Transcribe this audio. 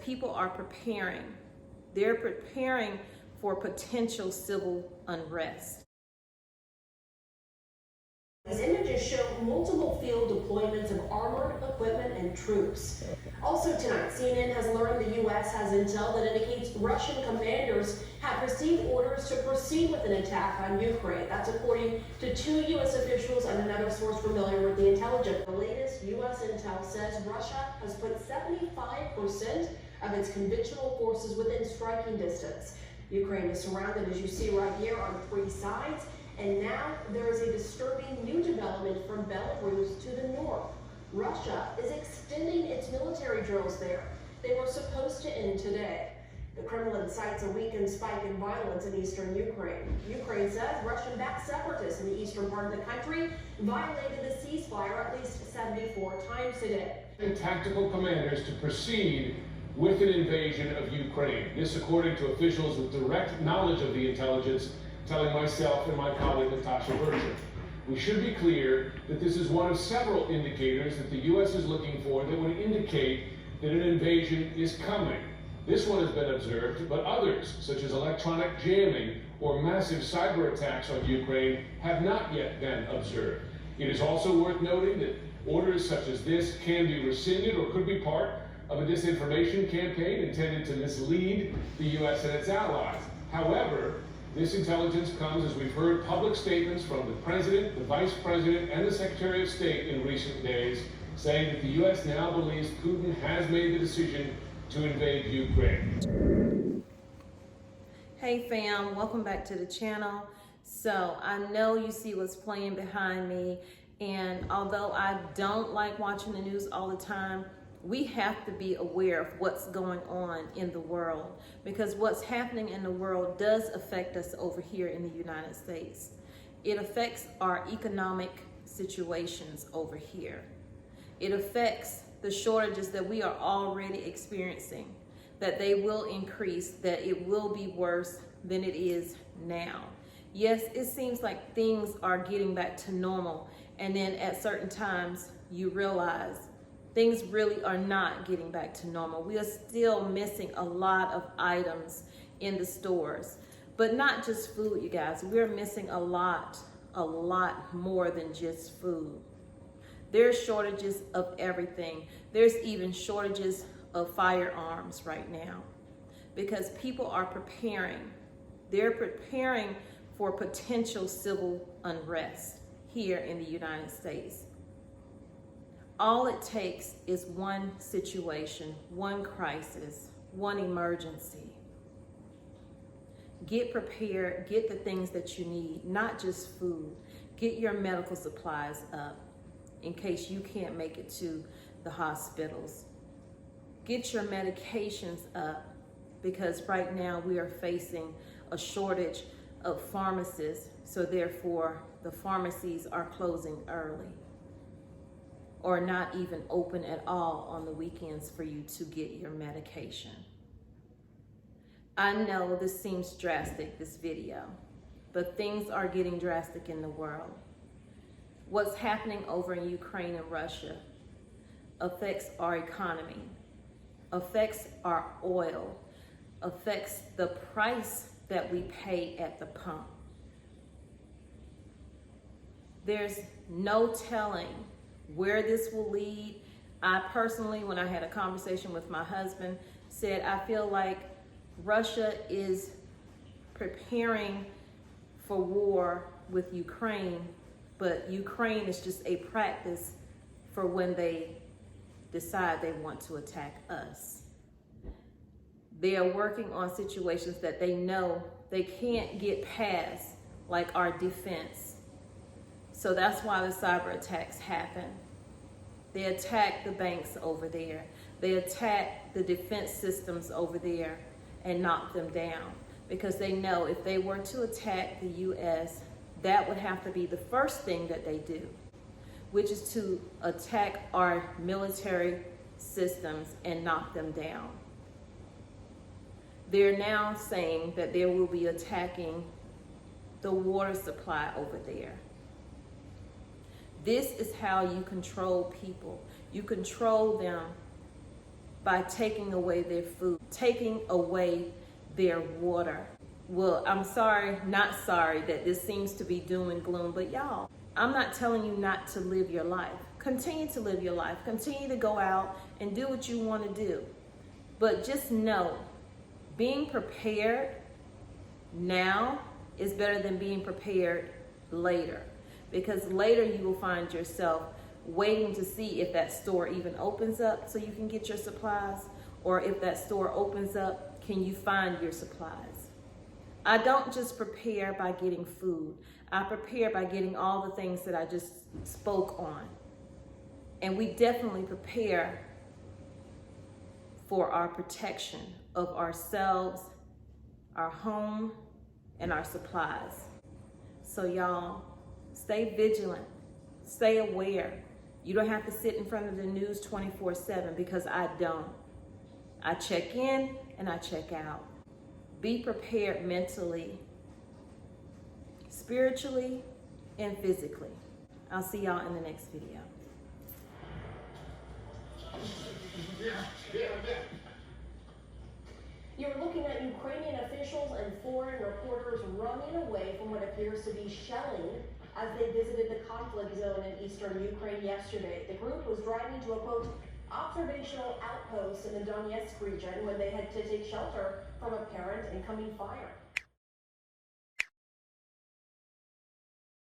people are preparing. They're preparing for potential civil unrest. These images show multiple field deployments of armored equipment and troops. Also tonight, CNN has learned the U.S. has intel that indicates Russian commanders have received orders to proceed with an attack on Ukraine. That's according to 2 U.S. officials and another source familiar with the intelligence. The latest U.S. intel says Russia has put 75% of its conventional forces within striking distance. Ukraine is surrounded, as you see right here, on 3 sides. And now there is a disturbing new development from Belarus to the north. Russia is extending its military drills there. They were supposed to end today. The Kremlin cites a weakened spike in violence in eastern Ukraine. Ukraine says Russian-backed separatists in the eastern part of the country violated the ceasefire at least 74 times today. Tactical commanders to proceed with an invasion of Ukraine. This according to officials with direct knowledge of the intelligence, telling myself and my colleague Natasha Berger. We should be clear that this is one of several indicators that the U.S. is looking for that would indicate that an invasion is coming. This one has been observed, but others, such as electronic jamming or massive cyber attacks on Ukraine, have not yet been observed. It is also worth noting that orders such as this can be rescinded or could be part of a disinformation campaign intended to mislead the U.S. and its allies. However, this intelligence comes as we've heard public statements from the President, the Vice President, and the Secretary of State in recent days saying that the U.S. now believes Putin has made the decision to invade Ukraine. Hey fam, welcome back to the channel. So I know you see what's playing behind me, and although I don't like watching the news all the time, we have to be aware of what's going on in the world, because what's happening in the world does affect us over here in the United States. It affects our economic situations over here. It affects the shortages that we are already experiencing, that they will increase, that it will be worse than it is now. Yes, it seems like things are getting back to normal, and then at certain times you realize things really are not getting back to normal. We are still missing a lot of items in the stores, but not just food, you guys. We're missing a lot more than just food. There's shortages of everything. There's even shortages of firearms right now because people are preparing. They're preparing for potential civil unrest here in the United States. All it takes is one situation, one crisis, one emergency. Get prepared, get the things that you need, not just food. Get your medical supplies up in case you can't make it to the hospitals. Get your medications up because right now we are facing a shortage of pharmacists, so therefore the pharmacies are closing early, or not even open at all on the weekends for you to get your medication. I know this seems drastic, this video, but things are getting drastic in the world. What's happening over in Ukraine and Russia affects our economy, affects our oil, affects the price that we pay at the pump. There's no telling where this will lead. I personally, when I had a conversation with my husband, said I feel like Russia is preparing for war with Ukraine, but Ukraine is just a practice for when they decide they want to attack us. They are working on situations that they know they can't get past, like our defense. So that's why the cyber attacks happen. They attack the banks over there. They attack the defense systems over there and knock them down, because they know if they were to attack the U.S., that would have to be the first thing that they do, which is to attack our military systems and knock them down. They're now saying that they will be attacking the water supply over there. This is how you control people. You control them by taking away their food, taking away their water. Well, I'm sorry, not sorry that this seems to be doom and gloom, but y'all, I'm not telling you not to live your life. Continue to live your life. Continue to go out and do what you want to do. But just know, being prepared now is better than being prepared later. Because later you will find yourself waiting to see if that store even opens up so you can get your supplies, or if that store opens up, can you find your supplies? I don't just prepare by getting food. I prepare by getting all the things that I just spoke on. And we definitely prepare for our protection of ourselves, our home, and our supplies. So y'all, stay vigilant, stay aware. You don't have to sit in front of the news 24/7, because I don't. I check in and I check out. Be prepared mentally, spiritually, and physically. I'll see y'all in the next video. You're looking at Ukrainian officials and foreign reporters running away from what appears to be shelling as they visited the conflict zone in eastern Ukraine yesterday. The group was driving to a, quote, observational outpost in the Donetsk region when they had to take shelter from apparent incoming fire.